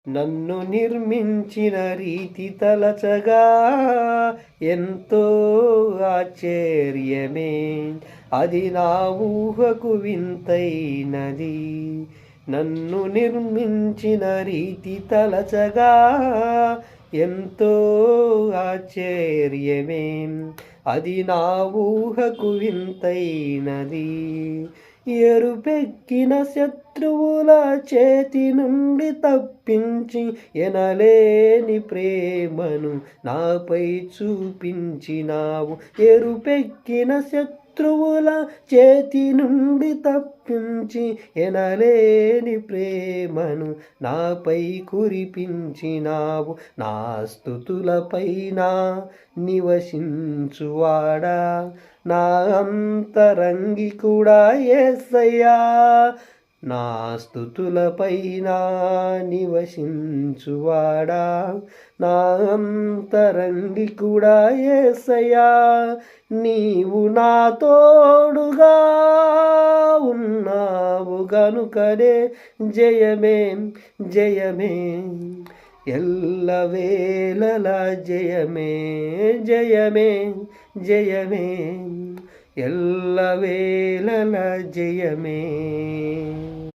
నన్ను నిర్మించిన రీతి తలచగా ఎంతో ఆశ్చర్యమే, అది నా ఊహకు వింతైనది. నన్ను నిర్మించిన రీతి తలచగా ఎంతో ఆశ్చర్యమే, అది నా ఊహకు వింతైనది. ఎరుపెక్కిన శత్రువుల చేతి నుండి తప్పించి ఎనలేని ప్రేమను నాపై చూపించినావు. ఎరుపెక్కిన శత్రువుల చేతి నుండి తప్పించి ఎనలేని ప్రేమను నాపై కురిపించినావు. నా స్తుతులపైన నివసించువాడా, నా అంతరంగి కూడా యేసయ్యా. నా స్తుతులపైన నివసించువాడా, నా అంతరంగి కూడా యేసయ్యా. నీవు నా తోడుగా ఉన్నావు గనుకనే జయమే జయమే, ఎల్లవేళల జయమే జయమే జయమే, ఎల్లవేళల జయమే.